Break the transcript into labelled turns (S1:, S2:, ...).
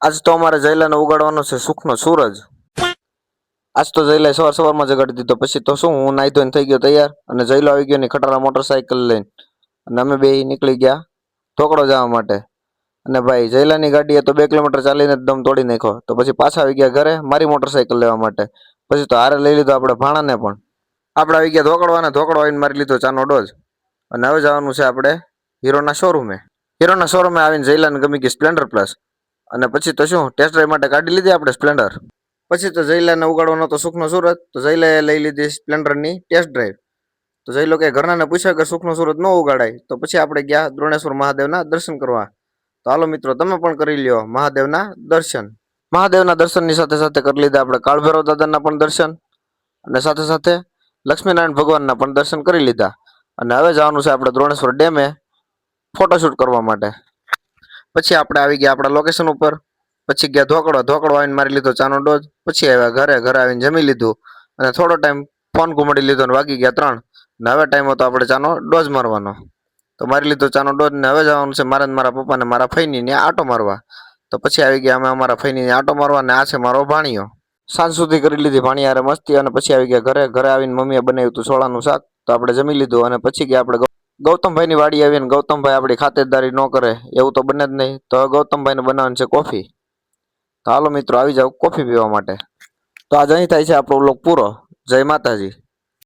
S1: આજ તો અમારે જયલાને ઉગાડવાનો છે સુખનો સૂરજ. આજ તો જયલાએ સવારમાં જગાડી દીધો. પછી તો શું, હું નાઈ ધોઈને થઈ ગયો તૈયાર, અને જયલો આવી ગયો ની ખટારા મોટરસાયકલ લઈને, અને અમે બે નીકળી ગયા ઢોકળો જવા માટે. અને ભાઈ જયલાની ગાડીએ તો 2 કિલોમીટર ચાલીને જ દમ તોડી નાખ્યો. તો પછી પાછા આવી ગયા ઘરે મારી મોટરસાયકલ લેવા માટે. પછી તો હારે લઈ લીધો આપણે ભાણાને પણ. આપણે આવી ગયા ધોકડો આવીને મારી લીધો ચાનો ડોઝ. અને હવે જવાનું છે આપણે હીરોના શોરૂમે. હીરોના શોરૂમે આવીને જયલાને ગમી ગઈ સ્પ્લેન્ડર પ્લસ. અને પછી તો શું, ટેસ્ટ ડ્રાઈવ માટે કાઢી લીધી આપણે સ્પ્લેન્ડર. પછી તો જયલાને ઉગાડવાનો તો સુખનો સુરત, તો જયલાએ લઈ લીધી સ્પ્લેન્ડરની ટેસ્ટ ડ્રાઈવ. તો જયલો કે ઘરનાને પૂછ્યા કે સુખનો સુરત ન ઉગાડાય. તો પછી આપણે ગયા દ્રોણેશ્વર મહાદેવના દર્શન કરવા. તો હાલો મિત્રો, તમે પણ કરી લ્યો મહાદેવના દર્શન. મહાદેવના દર્શનની સાથે સાથે કરી લીધા આપણે કાળભૈરવ દાદાના પણ દર્શન, અને સાથે સાથે લક્ષ્મીનારાયણ ભગવાનના પણ દર્શન કરી લીધા. અને હવે જવાનું છે આપણે દ્રોણેશ્વર ડેમે ફોટોશૂટ કરવા માટે. પછી આપણે આવી ગયા આપણા લોકેશન ઉપર. પછી ગયા ધોકડો આવીને મારી લીધો ચાનો ડોઝ. પછી આવ્યા ઘરે આવીને જમી લીધું, અને થોડો ટાઈમ ફોન ઘુમાડી લીધો, અને વાગી ગયા 3. ને હવે ટાઈમ હતો આપણે ચાનો ડોઝ મારવાનો. તો મારી લીધો ચાનો ડોઝ, ને હવે જવાનું છે મારે મારા પપ્પાને મારા ફઈની ને આટો મારવા. તો પછી આવી ગયા અમે અમારા ફઈની આટો મારવા, ને આ છે મારો ભાણિયો. સાંજ સુધી કરી લીધી ભાણિયારે મસ્તી, અને પછી આવી ગયા ઘરે આવીને મમ્મીએ બનાવ્યું હતું છોળાનું શાક. તો આપણે જમી લીધું, અને પછી ગયા આપણે ગૌતમભાઈની વાડી આવીને. ગૌતમભાઈ આપણી ખાતરદારી ન કરે એવું તો બને જ નહીં. તો હવે ગૌતમભાઈને બનાવવાની છે કોફી. તો હાલો મિત્રો, આવી જાવ કોફી પીવા માટે. તો આજ અહીં થાય છે આપણો વ્લોગ પૂરો. જય માતાજી.